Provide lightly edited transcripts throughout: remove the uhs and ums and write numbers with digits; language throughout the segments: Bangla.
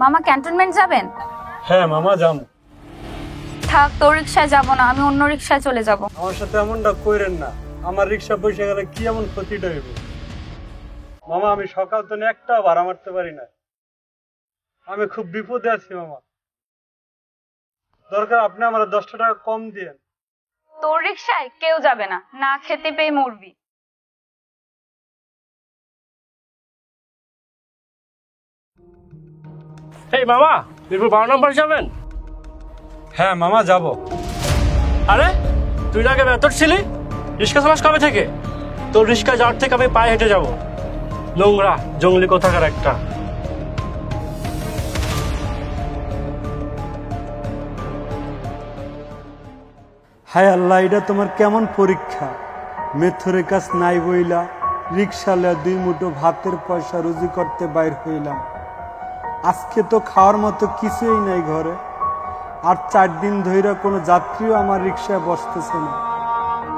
মামা ক্যান্টনমেন্ট যাবেন? হ্যাঁ মামা যাবো। থাক, তোর রিক্সায় যাবো না, আমি অন্য রিক্সায় চলে যাব। আমার সাথে এমনটা কইরেন না, আমার রিক্সা বসে গেলে কি এমন ক্ষতিটা হইব? মামা আমি সকাল তো একটা ভাড়া মারতে পারি না, আমি খুব বিপদে আছি মামা। দরকার আপনি আমার 10টা টাকা কম দিয়েন। তোর রিক্সায় কেউ যাবে না, না খেতে পেয়ে মরবি। এই মামা, মিরপুর 12 নম্বর যাবেন? হ্যাঁ মামা যাব। আরে তুই আগে বেতর ছিলি, রিক্সা চালাস কবে থেকে? তোর রিক্সা যাওয়ার থেকে আমি পায়ে হেঁটে যাব। নোংরা জঙ্গলি কোথাকার একটা। হায় আল্লাহ, এটা তোমার কেমন পরীক্ষা? মেথরের কাছ নাই বইলা রিক্সালে 2 মুঠো ভাতের পয়সা রুজি করতে বাইর হইলাম। আজকে তো খাওয়ার মতো কিছুই নাই ঘরে, আর 4 দিন ধইরা কোনো যাত্রীও আমার রিক্সায় বসতেছে না।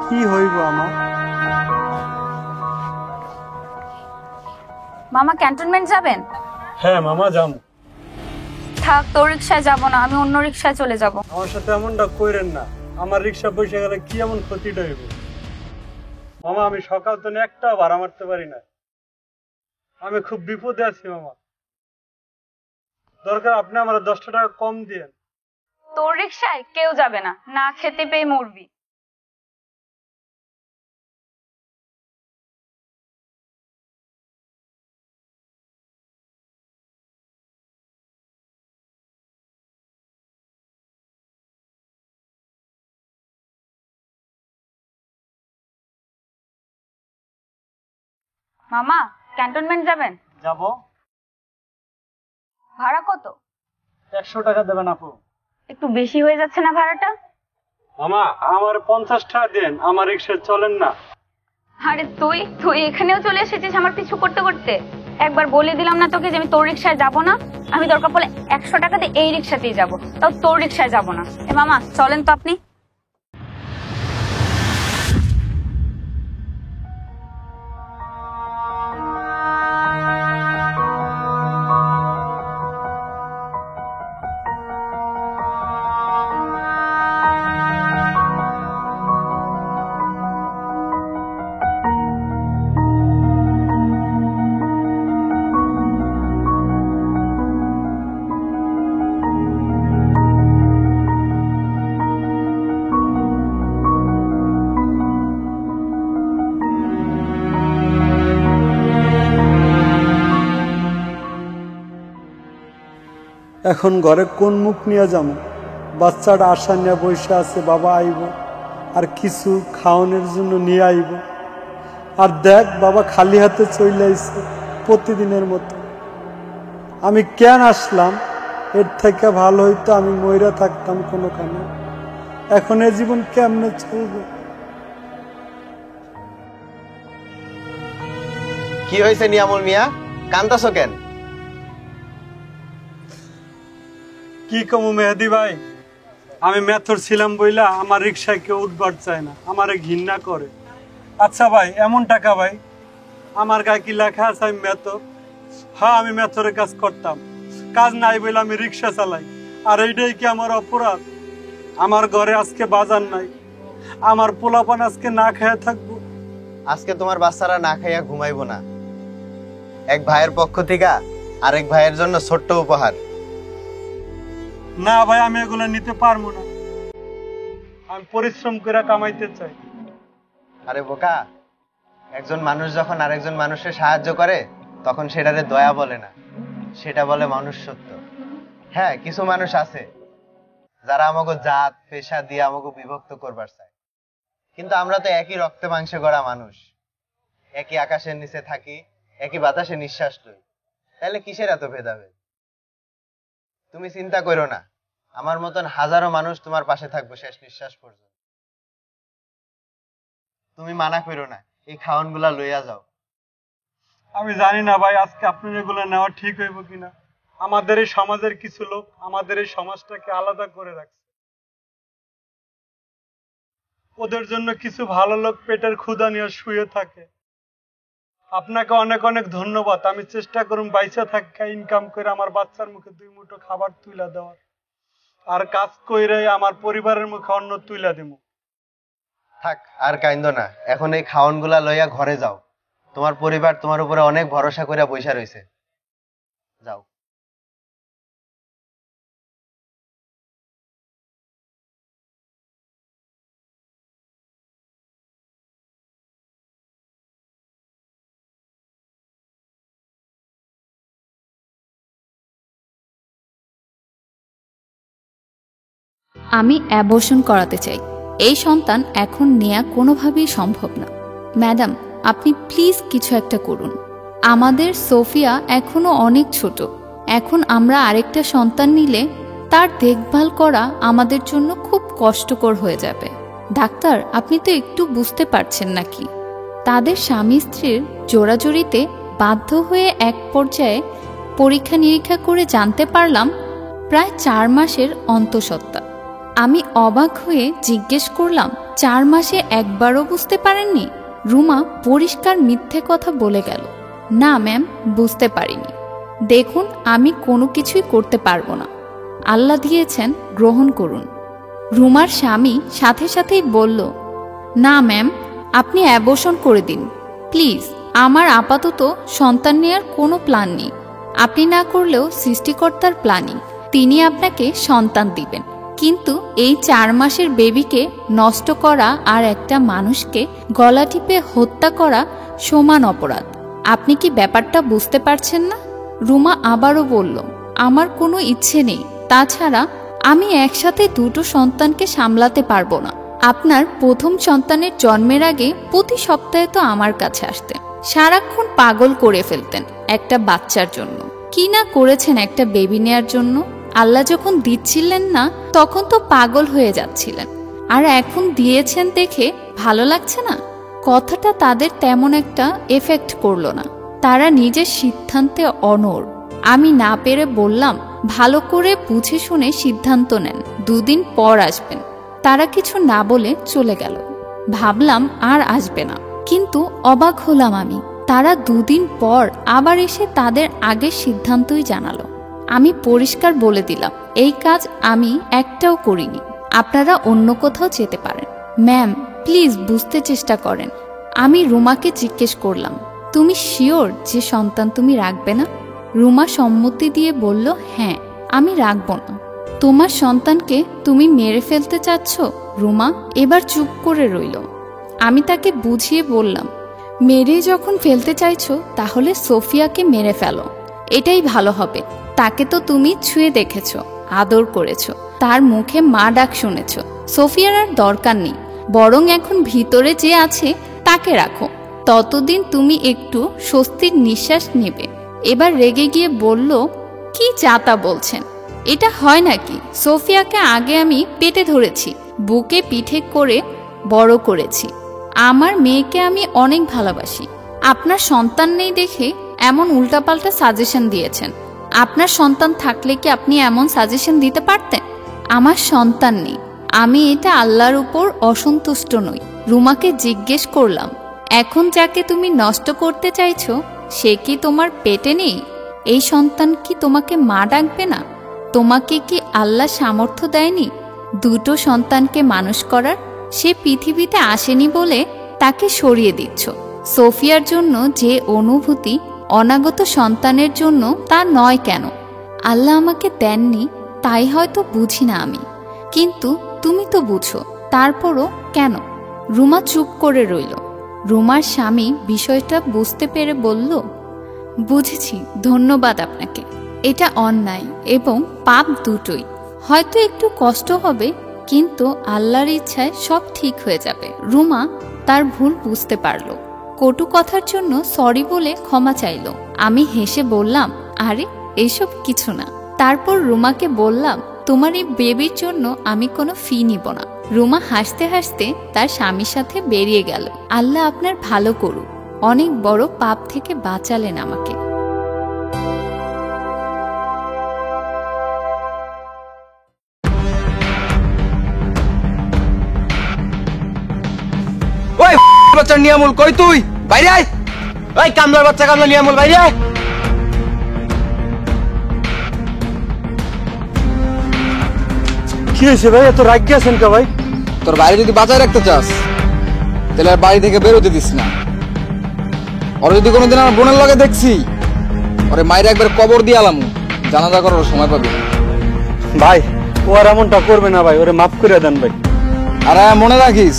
কি হইব আমার? মামা ক্যান্টনমেন্ট যাবেন? হ্যাঁ মামা যাবো। থাক, তোর রিক্সায় যাবো না, আমি অন্য রিক্সায় চলে যাব। আমার সাথে এমনটা কইরেন না, আমার রিক্সা বসে গেলে কি এমন ক্ষতিটা হইব? মামা আমি সকাল তো একটা ভাড়া মারতে পারি না, আমি খুব বিপদে আছি মামা। দরকার আপনি আমার 10টা টাকা কম দিয়েন। তোর রিক্সায় কেউ যাবে না, না খেতে পেয়ে মরবি। মামা ক্যান্টনমেন্ট যাবেন? যাব। ভাড়া কত? 100 টাকা দেবেন আপু। একটু বেশি হয়ে যাচ্ছে না ভাড়াটা? মামা আমার 50 টাকা দেন, আমার রিক্সা চলেন না। আরে তুই তুই এখানেও চলে এসেছিস আমার পিছু করতে করতে। একবার বলে দিলাম না তোকে যে আমি তোর রিক্সায় যাব না? আমি দরকার পড়লে 100 টাকা দিয়ে এই রিক্সাতেই যাব, তাও তোর রিক্সায় যাব না। এ মামা চলেন তো আপনি। এখন ঘরে কোন মুখ নিয়ে যাবো? বাচ্চাটা আশা নিয়ে বসে আছে বাবা আইব, আর কিছু খাওয়ানোর জন্য নিয়ে আইব। আর দেখ বাবা খালি হাতে চলে আইছে প্রতিদিনের মতো। আমি কেন আসলাম? এর থেকে ভালো হইতো আমি মইরা থাকতাম কোনোখানে। এখন এ জীবন কেমনে চলবে? কি হয়েছে নিয়ামুল মিয়া, কান্দাছো কেন? কি কমু মেহেদি ভাই, আমি মেথর ছিলাম বইলা আমার রিক্সায় কেউ উঠবার চায় না, আমারে ঘৃণা করে। আচ্ছা ভাই, এমন টাকা ভাই আমার গায়ে কি লেখা আছে আমি মেথর? হ্যাঁ আমি মেথরের কাজ করতাম, কাজ নাই বলে আমি রিক্সা চালাই। আর এইটাই কি আমার অপরাধ? আমার ঘরে আজকে বাজার নাই, আমার পোলাপান আজকে না খেয়ে থাকবো। আজকে তোমার বাচ্চারা না খাইয়া ঘুমাইবো না। এক ভাইয়ের পক্ষ থেকে আরেক ভাইয়ের জন্য ছোট্ট উপহার। না ভাই, আমি এগুলো নিতে পারবো না, আমি পরিশ্রম করে কামাইতে চাই। আরে বোকা, একজন মানুষ যখন আরেকজন মানুষের সাহায্য করে তখন সেটারে দয়া বলে না, সেটা বলে মনুষ্যত্ব। হ্যাঁ, কিছু মানুষ আছে যারা আমাকে জাত পেশা দিয়ে আমাকে বিভক্ত করবার চায়, কিন্তু আমরা তো একই রক্তে মাংসে গড়া মানুষ, একই আকাশের নিচে থাকি, একই বাতাসে নিঃশ্বাস লই, তাহলে কিসের এত ভেদাভেদ? তুমি চিন্তা করো না, আমার মতন হাজারো মানুষ তোমার পাশে থাকবো শেষ নিঃশ্বাস পর্যন্ত। তুমি মানা করো না, এই খাওয়ানগুলা লইয়া যাও। আমি জানি না ভাই আজকে আপনার এগুলো নেওয়া ঠিক হইব কিনা। আমাদের এই সমাজের কিছু লোক আমাদের এই সমাজটাকে আলাদা করে রাখছে। ওদের জন্য কিছু ভালো লোক পেটের ক্ষুধা নিয়ে শুয়ে থাকে, আপনাকে অনেক অনেক ধন্যবাদ। আমি চেষ্টা করুম বাইসা থাকা ইনকাম করে আমার বাচ্চার মুখে 2 মুঠো খাবার তুইলা দেওয়ার, আর কাজ কইরে আমার পরিবারের মুখে অন্ন তুইলা দেবো। থাক, আর কাইন্দ না। এখন এই খাওয়ানগুলা লইয়া ঘরে যাও। তোমার পরিবার তোমার উপরে অনেক ভরসা করে বইসা রইছে। যাও। আমি অ্যাবর্শন করাতে চাই। এই সন্তান এখন নেয়া কোনোভাবেই সম্ভব না। ম্যাডাম, আপনি প্লিজ কিছু একটা করুন। আমাদের সোফিয়া এখনো অনেক ছোট। এখন আমরা আরেকটা সন্তান নিলে তার দেখভাল করা আমাদের জন্য খুব কষ্টকর হয়ে যাবে। ডাক্তার, আপনি তো একটু বুঝতে পারছেন নাকি? তাদের স্বামী স্ত্রীর জোড়াজুড়িতে বাধ্য হয়ে এক পর্যায়ে পরীক্ষা নিরীক্ষা করে জানতে পারলাম প্রায় 4 মাসের অন্তঃসত্ত্বা। আমি অবাক হয়ে জিজ্ঞেস করলাম, 4 মাসে একবারও বুঝতে পারেননি? রুমা পরিষ্কার মিথ্যে কথা বলে গেল। না ম্যাম, বুঝতে পারিনি। দেখুন, আমি কোনো কিছুই করতে পারবো না। আল্লাহ দিয়েছেন, গ্রহণ করুন। রুমার স্বামী সাথে সাথেই বলল, না ম্যাম, আপনি অ্যাবর্শন করে দিন প্লিজ। আমার আপাতত সন্তান নেওয়ার কোনো প্ল্যান নেই। আপনি না করলেও সৃষ্টিকর্তার প্ল্যানিং, তিনি আপনাকে সন্তান দিবেন। কিন্তু এই 4 মাসের বেবিকে নষ্ট করা আর একটা মানুষকে গলা টিপে হত্যা করা সমান অপরাধ। আপনি কি ব্যাপারটা বুঝতে পারছেন না? রুমা আবারও বলল, আমার কোনো ইচ্ছে নেই। তাছাড়া আমি একসাথে 2টো সন্তানকে সামলাতে পারবো না। আপনার প্রথম সন্তানের জন্মের আগে প্রতি সপ্তাহে তো আমার কাছে আসতেন, সারাক্ষণ পাগল করে ফেলতেন একটা বাচ্চার জন্য। কি না করেছেন একটা বেবি নেয়ার জন্য। আল্লাহ যখন দিচ্ছিলেন না তখন তো পাগল হয়ে যাচ্ছিলেন, আর এখন দিয়েছেন দেখে ভালো লাগছে না? কথাটা তাদের তেমন একটা এফেক্ট করলো না। তারা নিজের সিদ্ধান্তে অনড়। আমি না পেরে বললাম, ভালো করে বুঝে শুনে সিদ্ধান্ত নেন, 2 দিন পর আসবেন। তারা কিছু না বলে চলে গেল। ভাবলাম আর আসবে না, কিন্তু অবাক হলাম আমি। তারা 2 দিন পর আবার এসে তাদের আগের সিদ্ধান্তই জানালো। আমি পরিষ্কার বলে দিলাম, এই কাজ আমি একটাও করিনি, আপনারা অন্য কোথাও যেতে পারেন। ম্যাম, প্লিজ বুঝতে চেষ্টা করেন। আমি রুমাকে জিজ্ঞেস করলাম, তুমি শিওর যে সন্তান তুমি রাখবে না? রুমা সম্মতি দিয়ে বলল, হ্যাঁ, আমি রাখব না। তোমার সন্তানকে তুমি মেরে ফেলতে চাচ্ছ? রুমা এবার চুপ করে রইল। আমি তাকে বুঝিয়ে বললাম, মেরে যখন ফেলতে চাইছো তাহলে সোফিয়াকে মেরে ফেলো, এটাই ভালো হবে। তাকে তো তুমি ছুঁয়ে দেখেছো, আদর করেছো, তার মুখে মা ডাক শুনেছো। সোফিয়ার আর দরকার নেই, বরং এখন ভিতরে যে আছে তাকে রাখো, ততদিন তুমি একটু স্বস্তির নিঃশ্বাস নেবে। এবার রেগে গিয়ে বলল, কি যাতা বলছেন, এটা হয় নাকি? সোফিয়াকে আগে আমি পেটে ধরেছি, বুকে পিঠে করে বড় করেছি। আমার মেয়েকে আমি অনেক ভালোবাসি। আপনার সন্তান নেই দেখে এমন উল্টাপাল্টা সাজেশন দিয়েছেন। আপনার সন্তান থাকলে কি আপনি এমন সাজেশন দিতে পারতেন? আমার সন্তান নেই, আমি এটা আল্লাহর উপর অসন্তুষ্ট নই। রুমাকে জিজ্ঞেস করলাম, এখন যাকে তুমি নষ্ট করতে চাইছো সে কি তোমার পেটে নেই? এই সন্তান কি তোমাকে মা ডাকবে না? তোমাকে কি আল্লাহ সামর্থ্য দেয়নি 2টো সন্তানকে মানুষ করার? সে পৃথিবীতে আসেনি বলে তাকে সরিয়ে দিচ্ছ। সোফিয়ার জন্য যে অনুভূতি অনাগত সন্তানের জন্য তা নয় কেন? আল্লাহ আমাকে দেননি তাই হয়তো বুঝি না আমি, কিন্তু তুমি তো বুঝো, তারপরও কেন? রুমা চুপ করে রইল। রুমার স্বামী বিষয়টা বুঝতে পেরে বলল, বুঝেছি, ধন্যবাদ আপনাকে। এটা অন্যায় এবং পাপ দুটোই। হয়তো একটু কষ্ট হবে, কিন্তু আল্লাহর ইচ্ছায় সব ঠিক হয়ে যাবে। রুমা তার ভুল বুঝতে পারল, কটু কথার জন্য সরি বলে ক্ষমা চাইল। আমি হেসে বললাম, আরে এইসব কিছু না। তারপর রুমাকে বললাম, তোমার এই বেবির জন্য আমি কোনো ফি নিব না। রুমা হাসতে হাসতে তার স্বামীর সাথে বেরিয়ে গেল। আল্লাহ আপনার ভালো করুক, অনেক বড় পাপ থেকে বাঁচালেন আমাকে। ওই বাচ্চা নিয়ামুল, কই তুই? বাইরে আয়। ওই কামলার বাচ্চা কামলা নিয়ে আমল বাইরে আয়। কি হয়েছে ভাই, এত রাগ গেছেন কা ভাই? তোর বাড়ি যদি বাঁচায় রাখতে চাস তাহলে আর বাড়ি থেকে বেরোতে দিস না। ওরা যদি কোনোদিন আমার বোনের লগে দেখছি ওরে মায়ের একবার কবর দিয়ে আলাম, জানাজা করার সময় পাবি না। ভাই ও আর এমনটা করবে না ভাই, ওরে মাফ করে দেন ভাই। আর হ্যাঁ, মনে রাখিস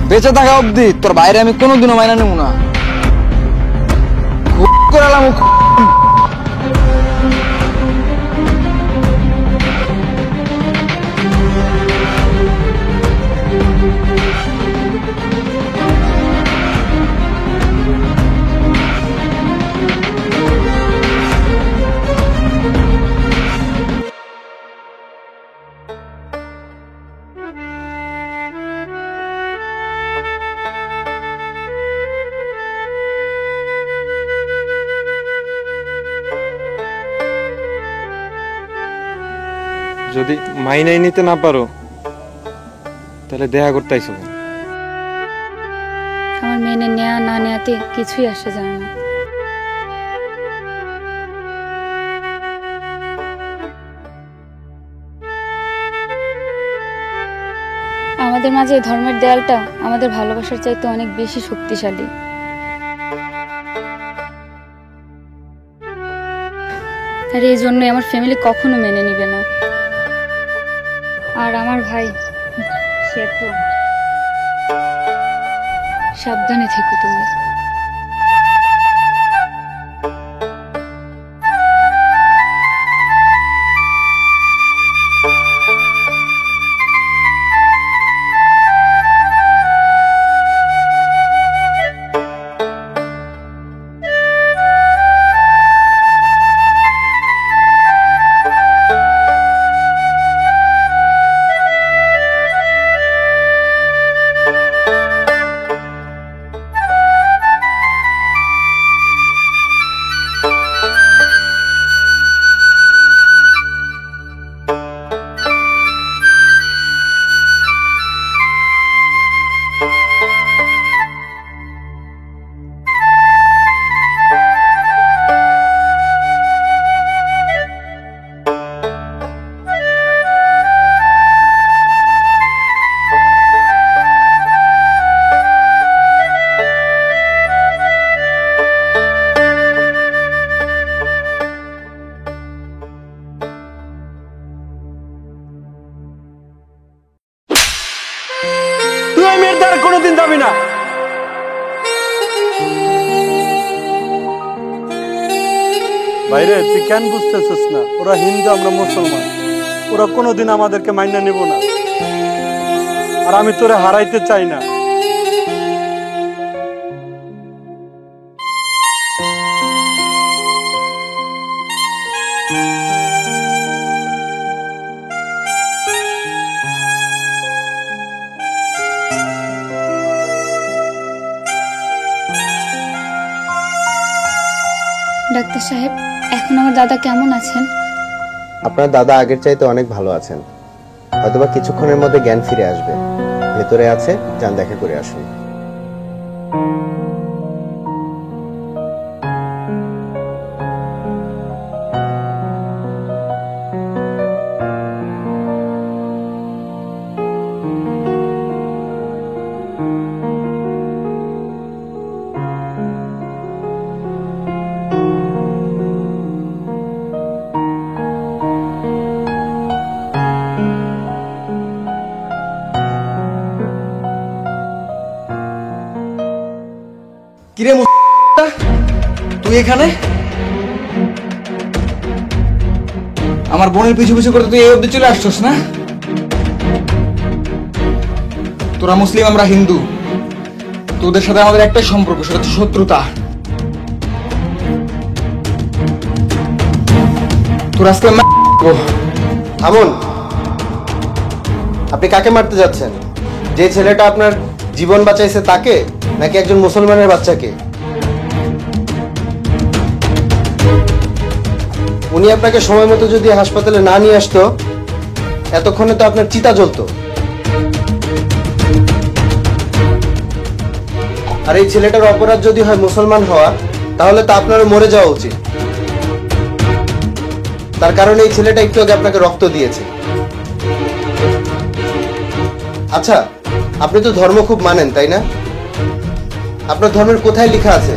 বেঁচে থাকা অবধি তোর বাইরে আমি কোনোদিনও মাইনা নেব না। খুব করে আলাম। যদি মাইনাই নিতে না পারো তাহলে দেখা করতে আইসো কেন? আমার মেনে নেয়া না নেয়াতে কিছুই আসে যায় না। আমাদের মাঝে এই ধর্মের দেয়ালটা আমাদের ভালোবাসার চাইতে অনেক বেশি শক্তিশালী। আর এই জন্যই আমার ফ্যামিলি কখনো মেনে নিবে না। আর আমার ভাই, সে তো সাবধানে থেকো তুমি। তুই ওই মেয়ের দ্বারা কোনোদিন যাবি না। বাইরে তুই কেন বুঝতেছিস না? ওরা হিন্দু, আমরা মুসলমান। ওরা কোনোদিন আমাদেরকে মাইনা নেব না। আর আমি তোরে হারাইতে চাই না। ডাক্তার সাহেব, এখন আমার দাদা কেমন আছেন? আপনার দাদা আগের চাইতে অনেক ভালো আছেন। হয়তোবা কিছুক্ষণের মধ্যে জ্ঞান ফিরে আসবে। ভেতরে আছে, যান দেখা করে আসুন। কিরে তুই এখানে? আমার বোনের পিছু পিছু করে তুই এই অবধি চলে আসছস না? তোরা মুসলিম, আমরা হিন্দু। তোদের সাথে আমাদের একটাই সম্পর্ক, সেটা হচ্ছে শত্রুতা। তোরা আজকে থামুন। আপনি কাকে মারতে যাচ্ছেন? যে ছেলেটা আপনার জীবন বাঁচাইছে তাকে, নাকি একজন মুসলমানের বাচ্চাকে? উনি আপনাকে সময় মতো যদি হাসপাতালে না নিয়ে আসতো, এতক্ষণে তো আপনার চিতা জ্বলতো। আর এই ছেলেটার অপরাধ যদি হয় মুসলমান হওয়া, তাহলে তো আপনার মরে যাওয়া উচিত। তার কারণে এই ছেলেটা একটু আগে আপনাকে রক্ত দিয়েছে। আচ্ছা, আপনি তো ধর্ম খুব মানেন, তাই না? আপনার ধর্মের কোথায় লেখা আছে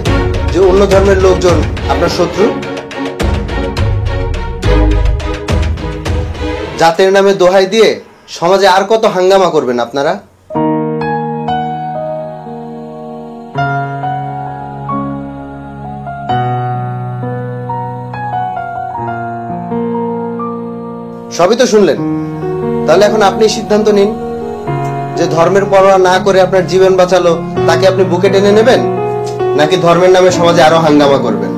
যে অন্য ধর্মের লোকজন আপনার শত্রু? জাতের নামে দোহাই দিয়ে সমাজে আর কত হাঙ্গামা করবেন আপনারা? সবই তো শুনলেন, তাহলে এখন আপনি সিদ্ধান্ত নিন যে ধর্মের পরোয়া না করে আপনার জীবন বাঁচালো তাকে আপনি বুকে টেনে নেবেন, নাকি ধর্মের নামে সমাজে আরো হাঙ্গামা করবেন।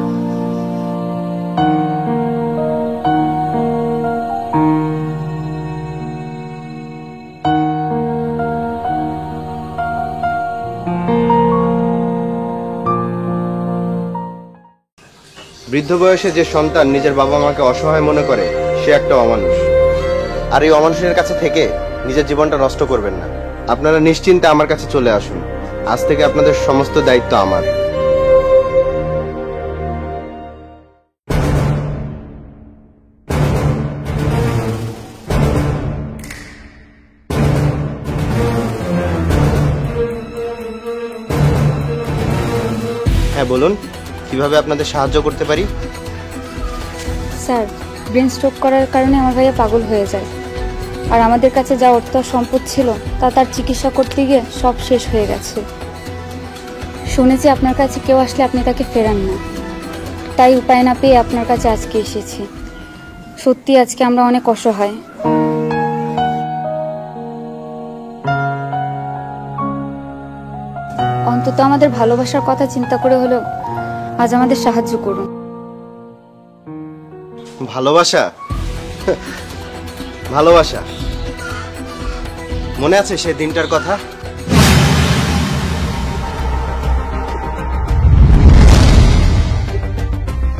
বৃদ্ধ বয়সে যে সন্তান নিজের বাবা মাকে অসহায় মনে করে সে একটা অমানুষ। আর এই অমানুষের কাছে থেকে নিজের জীবনটা নষ্ট করবেন না। আপনারা নিশ্চিন্তে আমার কাছে চলে আসুন। আজ থেকে আপনাদের সমস্ত দায়িত্ব আমার। হ্যাঁ বলুন, কিভাবে আপনাদের সাহায্য করতে পারি? স্যার, ব্রেন স্ট্রোক করার কারণে আমার ভাইয়া পাগল হয়ে যায়, আর আমাদের কাছে যা অর্থ সম্পদ ছিল তা তার চিকিৎসা করতে গিয়ে সব শেষ হয়ে গেছে। শুনেছি আপনার কাছে কেউ আসলে আপনি তাকে ফেরান না, তাই উপায় না পেয়ে আপনার কাছে আজকে এসেছি। সত্যি আজকে আমরা অনেক অসহায়। অন্তত আমাদের ভালোবাসার কথা চিন্তা করে হলেও আজ আমাদের সাহায্য করুন। ভালোবাসা? ভালোবাসা মনে আছে সে দিনটার কথা?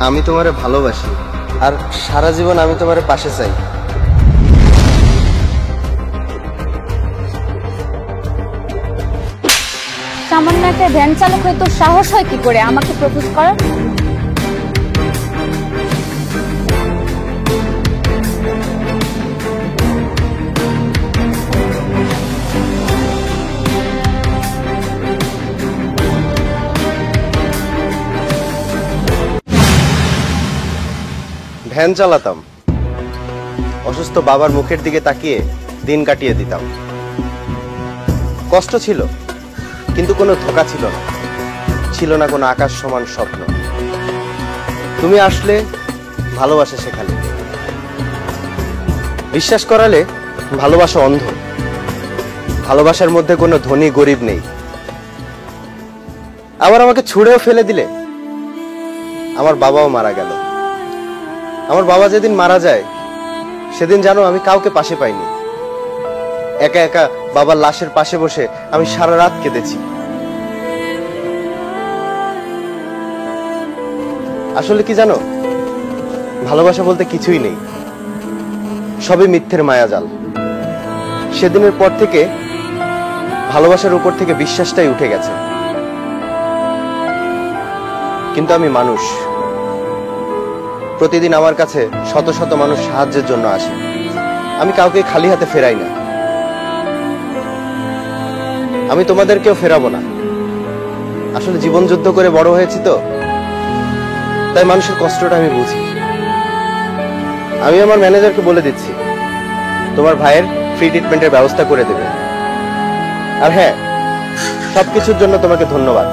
আমি তোমারে ভালোবাসি, আর সারা জীবন আমি তোমারে পাশে চাই। সামান্য একটা ভ্যান চালক হয়ে তোর সাহস হয় কি করে আমাকে প্রপোজ করার? ভ্যান চালাতাম, অসুস্থ বাবার মুখের দিকে তাকিয়ে দিন কাটিয়ে দিতাম। কষ্ট ছিল, কিন্তু কোনো ধোঁকা ছিল না, ছিল না কোনো আকাশ সমান স্বপ্ন। তুমি আসলে ভালোবাসা শেখালে, বিশ্বাস করালে ভালোবাসা অন্ধ। ভালোবাসার মধ্যে কোনো ধনী গরিব নেই। আবার আমাকে ছুঁড়েও ফেলে দিলে। আমার বাবাও মারা গেল। আমার বাবা যেদিন মারা যায় সেদিন জানো আমি কাউকে পাশে পাইনি। একা একা বাবার লাশের পাশে বসে আমি সারা রাত কেঁদেছি। আসলে কি জানো, ভালোবাসা বলতে কিছুই নেই, সবই মিথ্যের মায়াজাল। সেদিনের পর থেকে ভালোবাসার উপর থেকে বিশ্বাসটাই উঠে গেছে। কিন্তু আমি মানুষ, প্রতিদিন আমার কাছে শত শত মানুষ সাহায্যের জন্য আসে। আমি কাউকে খালি হাতে ফেরাই না। আমি তোমাদেরকেও ফেরাবো না। আসলে জীবন যুদ্ধ করে বড় হয়েছি তো, তাই মানুষের কষ্টটা আমি বুঝি। আমি আমার ম্যানেজারকে বলে দিচ্ছি তোমার ভাইয়ের ফ্রি ট্রিটমেন্টের ব্যবস্থা করে দেবে। আর হ্যাঁ, সবকিছুর জন্য তোমাকে ধন্যবাদ।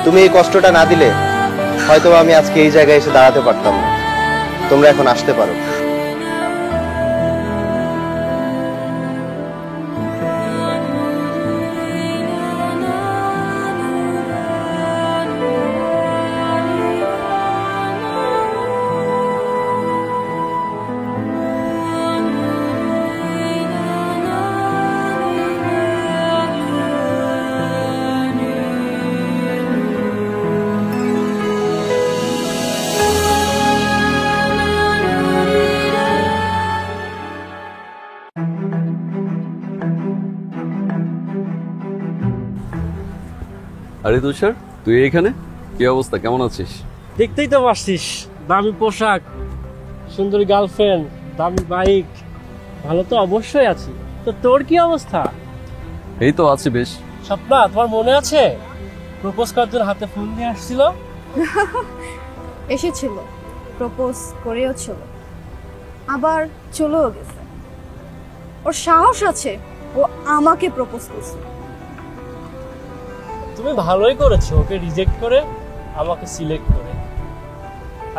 তুমি এই কষ্টটা না দিলে হয়তো আমি আজকে এই জায়গায় এসে দাঁড়াতে পারতাম না। তোমরা এখন আসতে পারো। আরে তুষার, তুই এখানে? কি অবস্থা, কেমন আছিস? দেখতেই তো পারছিস, দামি পোশাক, সুন্দরী গার্লফ্রেন্ড, দামি বাইক, ভালো তো অবশ্যই আছি। তো তোর কি অবস্থা? এই তো আছি বেশ। স্বপ্না, তোমার মনে আছে প্রপোজ করার জন্য হাতে ফুল নিয়ে আসছিল? এসেছিল, প্রপোজ করেও ছিল, আবার চলেও গেছে। ওর সাহস আছে, ও আমাকে প্রপোজ করছে। তুমি ভালোই করেছো ওকে রিজেক্ট করে আমাকে সিলেক্ট করে।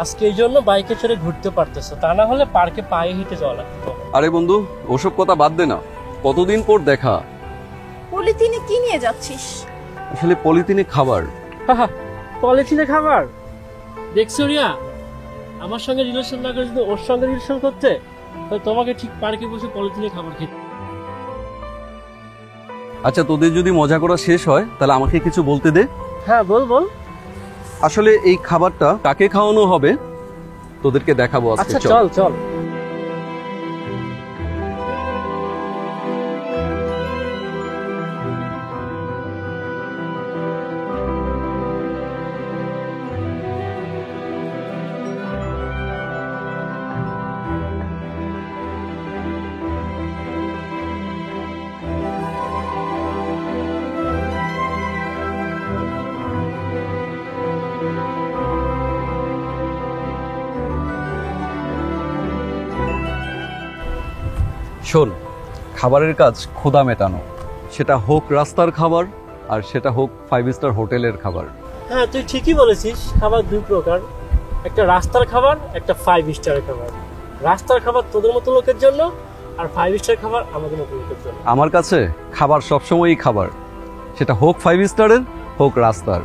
আজকে এই জন্য বাইকে চড়ে ঘুরতে পারতেছো, তা না হলে পার্কে পায়ে হেঁটে যাওয়া লাগতো। আরে বন্ধু, ওসব কথা বাদ দে না, কতদিন পর দেখা। পলিথিনে কি নিয়ে যাচ্ছিস? আসলে পলিথিনে খাবার। পলিথিনে খাবার? দেখছো রিয়া, আমার সঙ্গে রিলেশন না করে যদি ওর সঙ্গে রিলেশন করতে, তাহলে তোমাকে ঠিক পার্কে বসে পলিথিনে খাবার খেতে। আচ্ছা, তোদের যদি মজা করা শেষ হয় তাহলে আমাকে কিছু বলতে দে। হ্যাঁ বল বল। আসলে এই খাবারটা কাকে খাওয়ানো হবে তোদেরকে দেখাবো আজকে। আচ্ছা চল চল। শোন, খাবারের কাজ ক্ষুধা মেটানো, সেটা হোক রাস্তার খাবার আর সেটা হোক 5 স্টার হোটেলের খাবার। হ্যাঁ তুই ঠিকই বলেছিস, খাবার দুই প্রকার, একটা রাস্তার খাবার, একটা 5 স্টারের খাবার। রাস্তার খাবার তোদের মতো লোকের জন্য, আর 5 স্টার খাবার আমাদের মতো লোকের জন্য। আমার কাছে খাবার সবসময়ই খাবার, সেটা হোক 5 স্টারের হোক রাস্তার।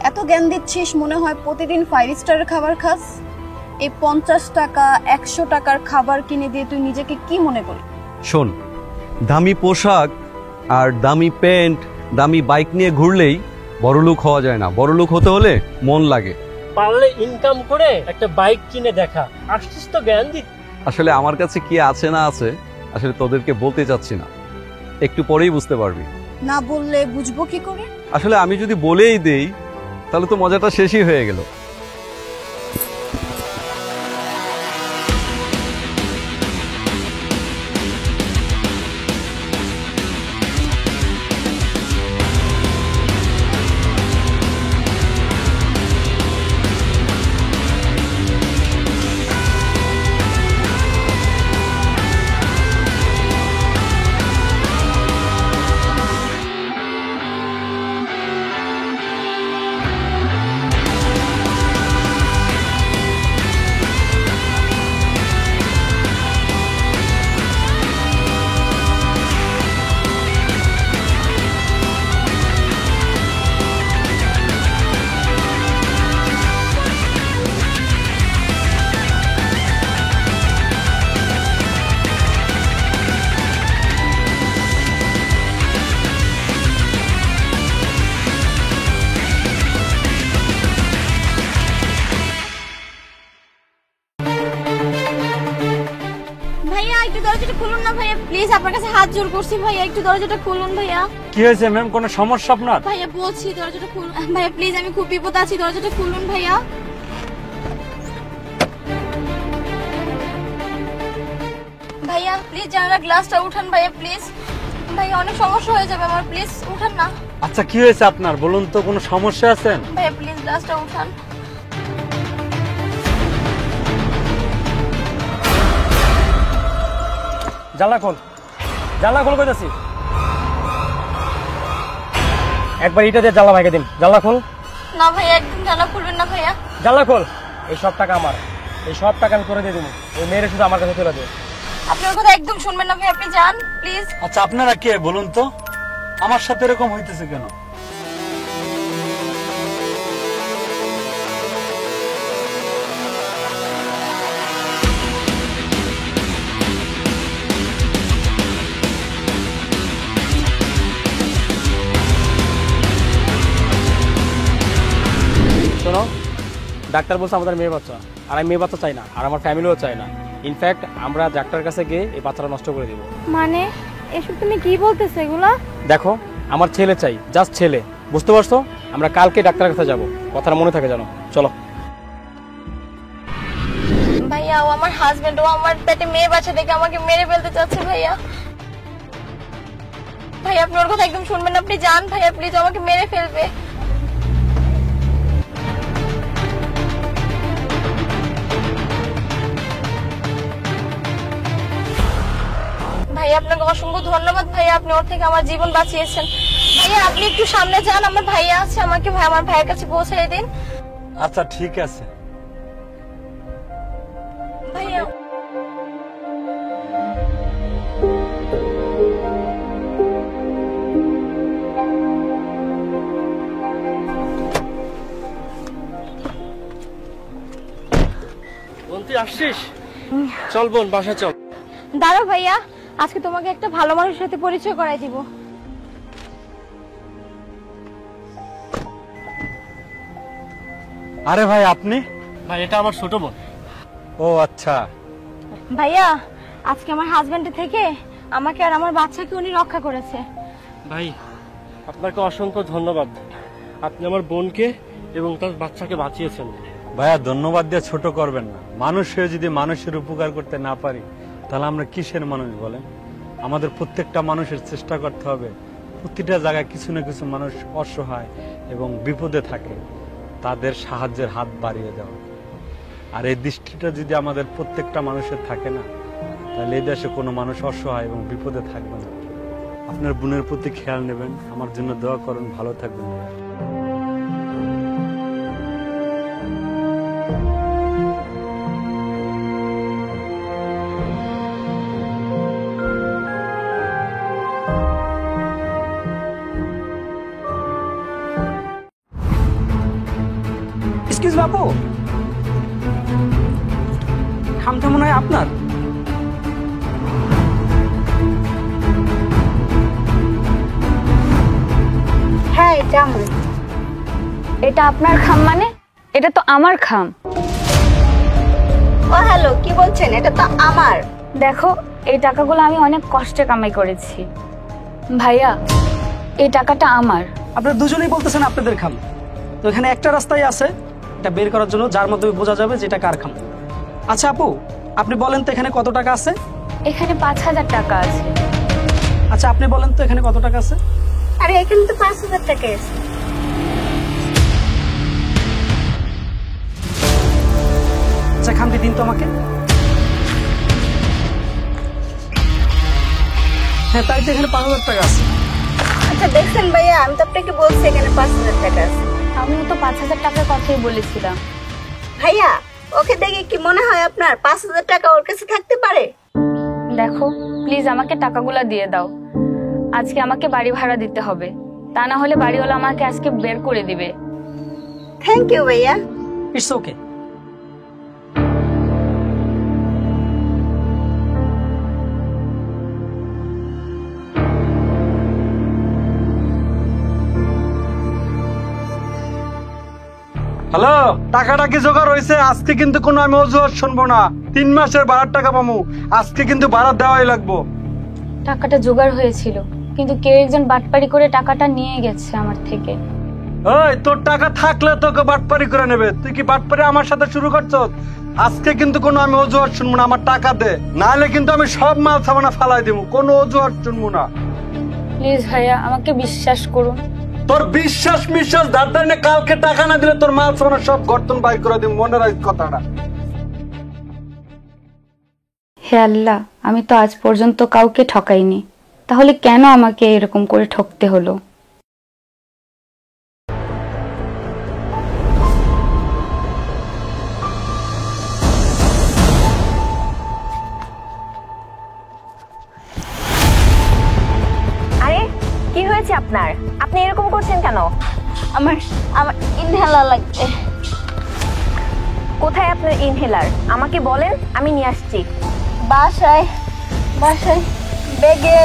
এত জ্ঞান দিচ্ছিস, মনে হয় প্রতিদিন 5 স্টারের খাবার খাস। এই 50 টাকা 100 টাকার খাবার কিনে দিয়ে তুই নিজেকে কি মনে করিস? শোন, দামি পোশাক আর দামি প্যান্ট, দামি বাইক নিয়ে ঘুরলেই বড়লোক হওয়া যায় না। বড়লোক হতে হলে মন লাগে। পারলে ইনকাম করে একটা বাইক কিনে দেখা। আসছিস তো জ্ঞান দিত। আসলে আমার কাছে কি আছে না আছে আসলে তোদেরকে বলতে চাচ্ছি না, একটু পরেই বুঝতে পারবি। না বললে বুঝবো কি করে? আসলে আমি যদি বলেই দেই তাহলে তো মজাটা শেষই হয়ে গেল। ভাইয়া একটু দরজাটা খুলুন না ভাইয়া, প্লিজ আপনার কাছে হাত জোড় করছি ভাইয়া, একটু দরজাটা খুলুন ভাইয়া। কি হয়েছে ম্যাম, কোনো সমস্যা আপনার? ভাইয়া বলছি দরজাটা খুলুন ভাইয়া, প্লিজ আমি খুব বিপদ আছি, দরজাটা খুলুন ভাইয়া। ভাইয়া প্লিজ জানালার গ্লাসটা উঠান ভাইয়া, প্লিজ ভাইয়া, অনেক সমস্যা হয়ে যাবে আমার, প্লিজ উঠান না আচ্ছা কি হয়েছে আপনার বলুন তো, কোনো সমস্যা আছে? ভাইয়া, প্লিজ গ্লাসটা উঠান। জানলা খোল, জানলা খোল কইতাছি। একবার ইটা দিয়ে জানলা ভাঙে দিন, জানলা খোল। না ভাইয়া, একদম জানলা খুলবেন না ভাইয়া। জানলা খোল। এই সব টাকা আমার, এই সব টাকা আমি করে দিয়ে দেবো। ওই মেয়েরে শুধু আমার কাছে চলে দেয়। আপনার কথা একদম শুনবেন না ভাই, আপনি যান প্লিজ। আচ্ছা আপনারা কে বলুন তো, আমার সাথে এরকম হইতেছে কেন? শোনো, ডাক্তার বলছে আমাদের মেয়ে বাচ্চা, আর আমি মেয়ে বাচ্চা চাই না, আর আমার ফ্যামিলিও চাই না। ইনফ্যাক্ট আমরা ডাক্তারের কাছে গিয়ে এই বাচ্চাটা নষ্ট করে দিব। মানে এসব তুমি কি বলতেছো এগুলা? দেখো, আমার ছেলে চাই, জাস্ট ছেলে, বুঝতে পারছো? আমরা কালকে ডাক্তারের কাছে যাব, কথাটা মনে থাকে জানো। চলো। ভাইয়া, ও আমার হাজবেন্ড, ও আমার পেটে মেয়ে বাচ্চা দেখে আমাকে মেরে ফেলতে চাচ্ছে ভাইয়া। ভাই আপনি ওর কথা একদম শুনবেন না, আপনি যান ভাইয়া প্লিজ, আমাকে মেরে ফেলবে। ভাইয়া আপনাকে অসংখ্য ধন্যবাদ ভাইয়া, আপনি ওর থেকে আমার জীবন বাঁচিয়েছেন। ভাইয়া আপনি একটু সামনে যান, আমার ভাইয়া আছে, আমাকে আমার ভাইয়ের কাছে পৌঁছে দিন। আচ্ছা ঠিক আছে। ভাইয়া বোন তুই আসছিস? চল বোন বাসা চল। দাঁড়াও ভাইয়া, আজকে তোমাকে একটা ভালো মানুষের সাথে পরিচয় করাই দিব। আরে ভাই আপনি? ভাই এটা আমার ছোট বোন। ও আচ্ছা। ভাইয়া আজকে আমার হাজবেন্ডের থেকে আমাকে আর আমার বাচ্চাকে উনি রক্ষা করেছে। ভাই আপনাকে অসংখ্য ধন্যবাদ, আপনি আমার বোনকে এবং তার বাচ্চাকে বাঁচিয়েছেন। ভাইয়া ধন্যবাদ দিয়ে ছোট করবেন না। মানুষ হয়ে যদি মানুষের উপকার করতে না পারি তাহলে আমরা কিসের মানুষ বলেন? আমাদের প্রত্যেকটা মানুষের চেষ্টা করতে হবে, প্রতিটা জায়গায় কিছু না কিছু মানুষ অসহায় এবং বিপদে থাকে, তাদের সাহায্যের হাত বাড়িয়ে দেওয়া। আর এই দৃষ্টিটা যদি আমাদের প্রত্যেকটা মানুষের থাকে না, তাহলে এই দেশে কোনো মানুষ অসহায় এবং বিপদে থাকবে না। আপনার বোনের প্রতি খেয়াল নেবেন, আমার জন্য দোয়া করুন, ভালো থাকবেন। এক্সকিউজ বাবু, খামটা মনে হয় আপনার? হ্যাঁ এটা আমার। এটা আপনার খাম মানে? এটা তো আমার খাম। ও হ্যালো, কি বলছেন? এটা তো আমার। দেখো এই টাকাগুলো আমি অনেক কষ্টে কামাই করেছি ভাইয়া, এই টাকাটা আমার। আপনারা দুজনেই বলতেছেন আপনাদের খাম, তো এখানে একটা রাস্তাই আছে এটা বের করার জন্য, যার মাধ্যমে বোঝা যাবে যে এটা কার খাম। আচ্ছা আপু, আপনি বলেন তো এখানে কত টাকা আছে? এখানে 5,000 টাকা আছে। আচ্ছা আপনি বলেন তো এখানে কত টাকা আছে? আরে এখানে তো 5,000 টাকা আছে। আচ্ছা খামটি দিন তো আমাকে। হ্যাঁ তাই তো, এখানে 5,000 টাকা আছে। আচ্ছা দেখছেন ভাইয়া, আমি তো আপনাকে বলছি এখানে 5,000 টাকা আছে। আমিও তো 5,000 টাকার কথাই বলেছিলাম। ভাইয়া ওকে দেখে কি মনে হয় আপনার 5,000 টাকা ওর কাছে থাকতে পারে? দেখো প্লিজ আমাকে টাকাগুলো দিয়ে দাও, আজকে আমাকে বাড়ি ভাড়া দিতে হবে, তা না হলে বাড়িওয়ালা আমাকে আজকে বের করে দিবে। থ্যাংক ইউ ভাইয়া। It's okay. হ্যালো, টাকাটা কি জোগাড় হয়েছে? আজকে কিন্তু কোনো আমি অজুহাত শুনবো না। 3 মাসের ভাড়ার টাকা পাবো, আজকে কিন্তু ভাড়া দেওয়াই লাগবো। টাকাটা জোগাড় হয়েছিল, কিন্তু কেউ একজন বাটপারি করে টাকাটা নিয়ে গেছে আমার থেকে। ওই তোর টাকা থাকলে তোকে বাটপারি করে নেবে, তুই কি বাটপারি আমার সাথে শুরু করছস? আজকে কিন্তু কোনো আমি অজুহাত শুনবো না, আমার টাকা দে, নাহলে কিন্তু আমি সব মাল সামানা ফালাই দেবো, কোনো অজুহাত শুনবো না। প্লিজ ভাইয়া আমাকে বিশ্বাস করুন। তোর বিশ্বাস দাঁড় কালকে টাকা না দিলে তোর মাল সামানা সব গর্তন বাইর করে দিব, মনে রাখ কথাটা। হে আল্লাহ, আমি তো আজ পর্যন্ত কাউকে ঠকাইনি, তাহলে কেন আমাকে এরকম করে ঠকতে হলো? আরে কি হয়েছে আপনার? আপনি এরকম করছেন কেন? আমার আমার ইনহেলার লাগবে। কোথায় আপনার ইনহেলার? আমাকে বলেন, আমি নিয়ে আসছি। বাসায় বাসায় ব্যাগে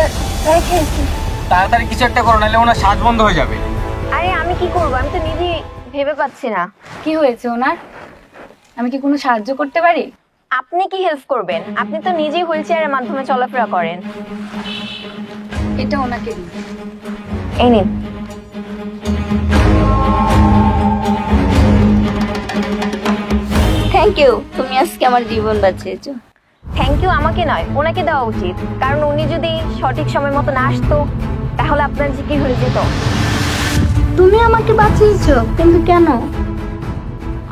রেখেছি। তাড়াতাড়ি কিছু একটা করো, নাহলে ওনার শ্বাস বন্ধ হয়ে যাবে। আরে আমি কি করব, আমি তো নিজেই ভেবে পাচ্ছি না। কি হয়েছে ওনার? আমি কি কোনো সাহায্য করতে পারি? আপনি কি হেল্প করবেন? আপনি তো নিজেই হুইল চেয়ারের মাধ্যমে চলাফেরা করেন। এটা ওনাকে দিন। এই নিন। থ্যাংক ইউ, তুমি আজকে আমার জীবন বাঁচিয়েছো। থ্যাংক ইউ আমাকে নয়, ওনাকে দেওয়া উচিত, কারণ উনি যদি সঠিক সময় মতো না আসতো তাহলে আপনার যে কি হয়ে যেত। তুমি আমাকে বাঁচিয়েছো, কিন্তু কেন?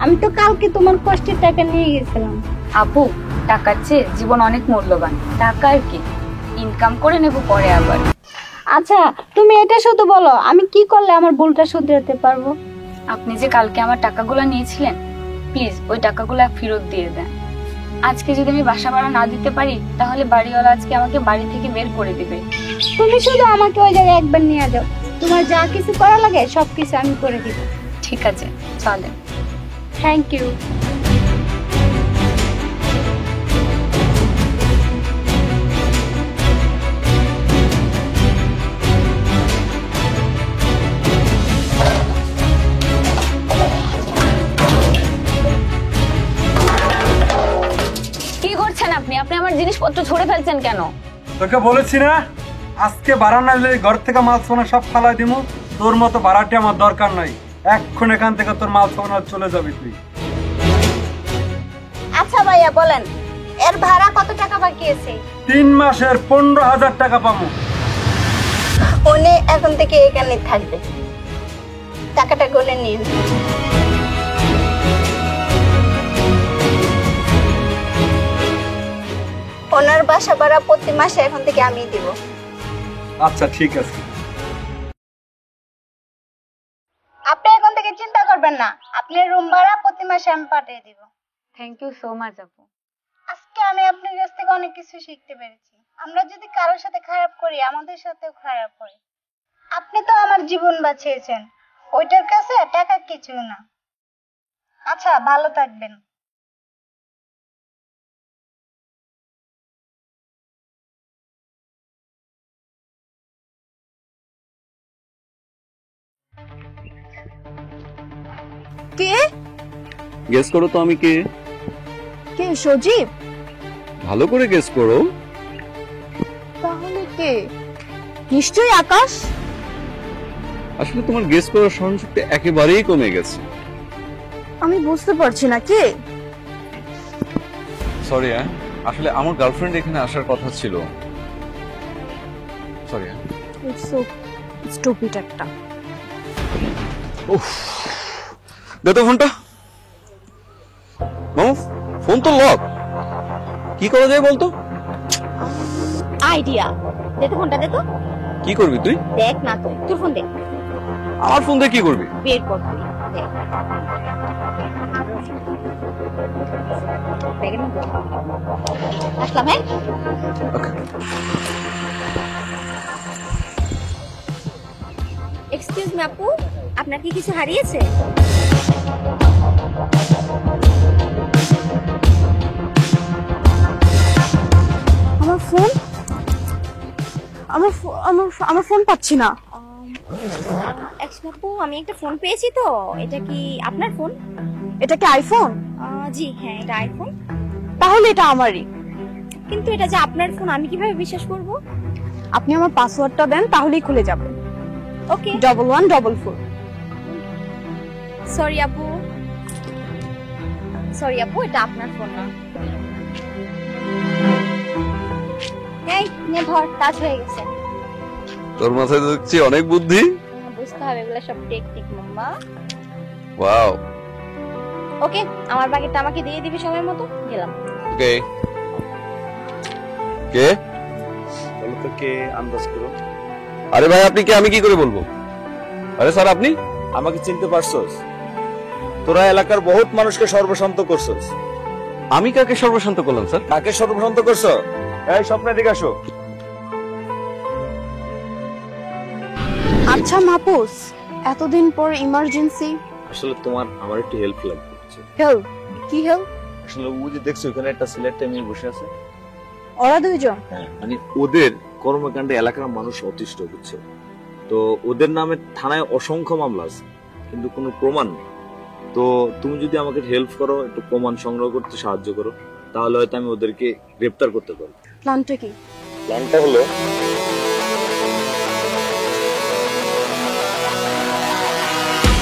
আমি তো কালকে তোমার কষ্টের টাকা নিয়ে গেছিলাম। আপু, টাকার চেয়ে জীবন অনেক মূল্যবান। টাকা আর কি, ইনকাম করে নেব পরে আবার। আচ্ছা, তুমি এটা শুধু বলো, আমি কি করলে আমার ভুলটা শুধরাতে পারবো? আপনি যে কালকে আমার টাকাগুলো নিয়েছিলেন, প্লিজ ওই টাকাগুলো ফেরত দিয়ে দেন। আজকে যদি আমি বাসা ভাড়া না দিতে পারি তাহলে বাড়িওয়ালা আজকে আমাকে বাড়ি থেকে বের করে দিবে। তুমি শুধু আমাকে ওই জায়গায় একবার নিয়ে যাও, তোমার যা কিছু করা লাগে সবকিছু আমি করে দিব। ঠিক আছে, চলেন। Thank you. কি করছেন আপনি? আপনি আমার জিনিসপত্র ছুঁড়ে ফেলছেন কেন? তোকে বলেছি না আজকে ভাড়া না দিলে ঘর থেকে মাল সোনা সব ফালাই দিমু। তোর মতো ভাড়াটি আমার দরকার নাই। এখন এখান থেকে তোর মাল সোনা চলে যাবি তুই। আচ্ছা ভাইয়া বলেন, এর ভাড়া কত টাকা বাকি আছে? 3 মাসের 15,000 টাকা পাবো। উনি এখন থেকে এখানে থাকবে, টাকাটা গুনে নিন। ওনার বাসা ভাড়া প্রতি মাসে এখন থেকে আমি দিব। আচ্ছা ঠিক আছে। আপনি এখন থেকে চিন্তা করবেন না, আপনার রুম ভাড়া প্রতি মাসে আমি পাঠিয়ে দিব। থ্যাংক ইউ সো মাচ আপু। আজকে আমি আপনার কাছ থেকে অনেক কিছু শিখতে পেরেছি। আমরা যদি কারোর সাথে খারাপ করি, আমাদের সাথেও খারাপ হয়। আপনি তো আমার জীবন বাঁচিয়েছেন, ওইটার কাছে টাকা কিছু না। আচ্ছা, ভালো থাকবেন। কে? গেস করো তো আমি কে? কে? সজীব? ভালো করে গেস করো। তাহলে কে? নিশ্চয়ই আকাশ। আসলে তোমার গেস করার স্মরণশক্তি একেবারেই কমে গেছে। আমি বুঝতে পারছি না কে। সরি আসলে আমার গার্লফ্রেন্ড এখানে আসার কথা ছিল। সরি। ইটস সো স্টুপিড একটা। উফ, দে তো ফোনটা। মামু, ফোন তো লক। কি করা যায় বলতো? আইডিয়া দে তো, ফোনটা দে তো। কি করবি তুই? দেখ না তুই, তোর ফোন দে। আমার ফোন দিয়ে কি করবি? বের কর তুই, দেখ। আসলাম। হ্যাঁ, এক্সকিউজ মি আপু, আপনার কি কিছু হারিয়েছে? আমার ফোন, আমার ফোন পাচ্ছি না। অ্যাকচুয়ালি আপু, আমি একটা ফোন পেয়েছি তো। এটা কি আপনার ফোন? এটা কি আইফোন? জি হ্যাঁ, এটা আইফোন। তাহলে এটা আমারই। কিন্তু এটা যে আপনার ফোন আমি কিভাবে বিশ্বাস করব? আপনি আমার পাসওয়ার্ডটা দেন, তাহলেই খুলে যাবে। ওকে। 1144। সরি আপু, এটা আপনার ফোন না। এই নে ধর, কাজ হয়ে গেছে। তোর মাথায় দেখছি অনেক বুদ্ধি। বুঝতে হবে, এগুলো সব টেকনিক মাম্মা। ওয়াও। ওকে, আমার বাগেটটা আমাকে দিয়ে দিবি সময় মতো। গেলাম। ওকে। কে? বলো তো কে, আন্দাজ করো। আরে ভাই আপনি কে, আমি কি করে বলবো? আরে স্যার আপনি আমাকে চিনতে পারছস? তোরা এলাকার বহুত মানুষকে সর্বশান্ত করছস। আমি কাকে সর্বশান্ত করলাম স্যার? কাকে সর্বশান্ত করছ? এই স্বপ্নে দিকে আসো। আচ্ছা মাপুস, এতদিন পর ইমার্জেন্সি। আসলে তোমার আমার একটু হেল্প লাগবে। হেল্প? কি হেল্প? আসলে ও যে দেখছো ওখানে একটা সিলেক্ট মেয়ে বসে আছে। ওরা দুইজন? হ্যাঁ, মানে ওদের কর্মকাণ্ডে এলাকার মানুষ অতিষ্ঠ হচ্ছে। তো ওদের নামে থানায় অসংখ্য মামলা আছে, কিন্তু কোনো প্রমাণ নেই। তো তুমি যদি আমাকে হেল্প করো, একটু প্রমাণ সংগ্রহ করতে সাহায্য করো, তাহলে হয়তো আমি ওদেরকে গ্রেফতার করতে পারবো। প্ল্যানটা কি? প্ল্যানটা হলো,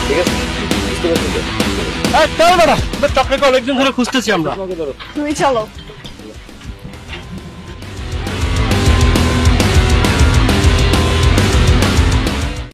ঠিক আছে চল বেটা, চক্রকে অনেকদিন ধরে খুঁজতেছি আমরা। তুমি চলো।